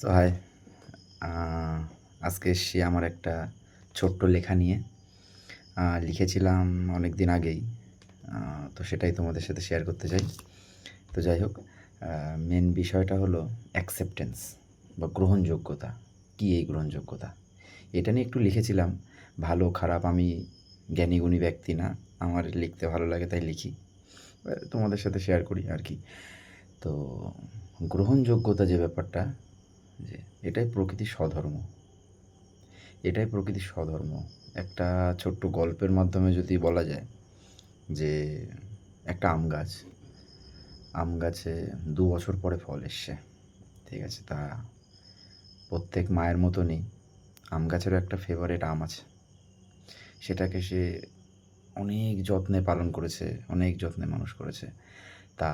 So high, আজকে এসছি আমার একটা ছোট্ট লেখা নিয়ে। লিখেছিলাম অনেক দিন আগেই। তো সেটাই তোমাদের সাথে শেয়ার করতে চাই। তো যাই হোক, মেন বিষয়টা হলো অ্যাকসেপ্টেন্স বা গ্রহণযোগ্যতা। কী এই গ্রহণযোগ্যতা? এটা নিয়ে একটু লিখেছিলাম। ভালো খারাপ আমি জ্ঞানীগুণী ব্যক্তি না, আমার লিখতে ভালো লাগে তাই লিখি। তোমাদের সাথে শেয়ার করি আর কি। তো গ্রহণযোগ্যতা যে ব্যাপারটা, যে এটাই প্রকৃতির স্বধর্ম। এটাই প্রকৃতির স্বধর্ম। একটা ছোট্ট গল্পের মাধ্যমে যদি বলা যায় যে একটা আম গাছে ২ বছর পরে ফল এসছে। ঠিক আছে? তা প্রত্যেক মায়ের মতনই আম গাছেরও একটা ফেভারিট আম আছে। সেটাকে সে অনেক যত্নে পালন করেছে, অনেক যত্নে মানুষ করেছে। তা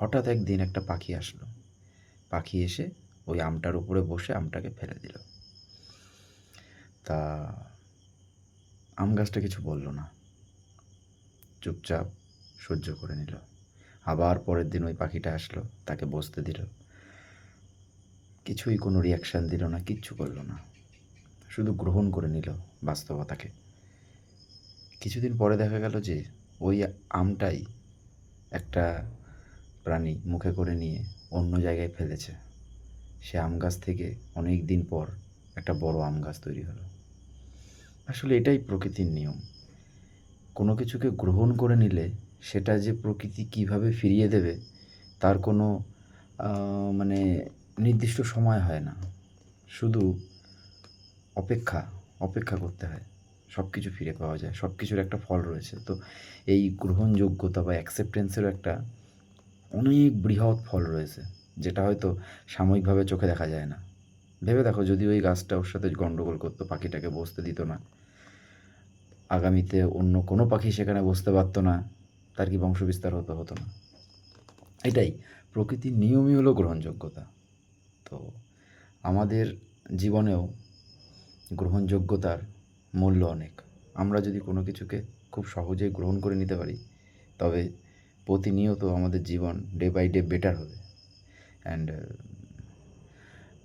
হঠাৎ একদিন একটা পাখি আসলো। পাখি এসে ওই আমটার উপরে বসে আমটাকে ফেলে দিল। তা আম গাছটা কিছু বলল না, চুপচাপ সহ্য করে নিল। আবার পরের দিন ওই পাখিটা আসলো, তাকে বসতে দিল। কিছুই কোনো রিয়াকশান দিল না, কিচ্ছু করল না, শুধু গ্রহণ করে নিল বাস্তবতাকে। কিছুদিন পরে দেখা গেল যে ওই আমটাই একটা প্রাণী মুখে করে নিয়ে অন্য জায়গায় ফেলেছে। সে আম গাছ থেকে অনেক দিন পর একটা বড় আম গাছ তৈরি হলো। আসলে এটাই প্রকৃতির নিয়ম। কোনো কিছুকে গ্রহণ করে নিলে সেটা যে প্রকৃতি কীভাবে ফিরিয়ে দেবে তার কোনো মানে নির্দিষ্ট সময় হয় না। শুধু অপেক্ষা, অপেক্ষা করতে হয়। সব কিছু ফিরে পাওয়া যায়, সব কিছুর একটা ফল রয়েছে। তো এই গ্রহণযোগ্যতা বা অ্যাকসেপ্টেন্সেরও একটা অনেক বৃহৎ ফল রয়েছে, যেটা হয়তো সাময়িকভাবে চোখে দেখা যায় না। ভেবে দেখো, যদি ওই গাছটা ওর সাথে গণ্ডগোল করতো, পাখিটাকে বসতে দিত না, আগামীতে অন্য কোনো পাখি সেখানে বসতে পারতো না, তার কি বংশবিস্তার হতো না? এটাই প্রকৃতির নিয়মই হলো গ্রহণযোগ্যতা। তো আমাদের জীবনেও গ্রহণযোগ্যতার মূল্য অনেক। আমরা যদি কোনো কিছুকে খুব সহজেই গ্রহণ করে নিতে পারি, তবে প্রতিনিয়ত আমাদের জীবন ডে বাই ডে বেটার হবে। অ্যান্ড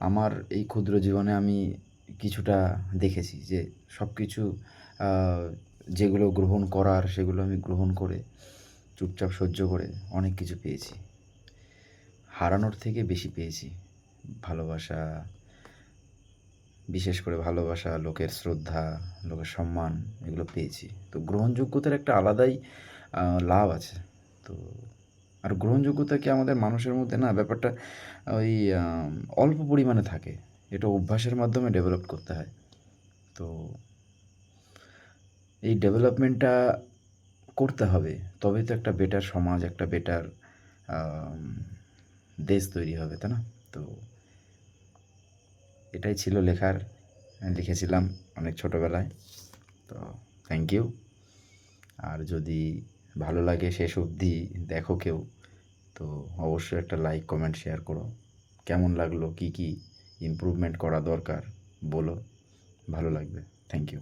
আমার এই ক্ষুদ্র জীবনে আমি কিছুটা দেখেছি যে সব কিছু যেগুলো গ্রহণ করার, সেগুলো আমি গ্রহণ করে চুপচাপ সহ্য করে অনেক কিছু পেয়েছি। হারানোর থেকে বেশি পেয়েছি ভালোবাসা, বিশেষ করে ভালোবাসা, লোকের শ্রদ্ধা, লোকের সম্মান, এগুলো পেয়েছি। তো গ্রহণযোগ্যতার একটা আলাদাই লাভ আছে। তো আর গ্রহণযোগ্যতা কি আমাদের মানুষের মধ্যে না ব্যাপারটা ওই অল্প পরিমাণে থাকে। এটা অভ্যাসের মাধ্যমে ডেভেলপ করতে হয়। তো এই ডেভেলপমেন্টটা করতে হবে, তবেই তো একটা বেটার সমাজ, একটা বেটার দেশ তৈরি হবে, তাই না? তো এটাই ছিল লেখার, লিখেছিলাম অনেক ছোটোবেলায়। তো থ্যাংক ইউ। আর যদি ভালো লাগে শেষ অবধি দেখো কেউ, তো অবশ্যই একটা লাইক, কমেন্ট, শেয়ার করো। কেমন লাগলো, কী কী ইমপ্রুভমেন্ট করা দরকার বলো, ভালো লাগবে। Thank you.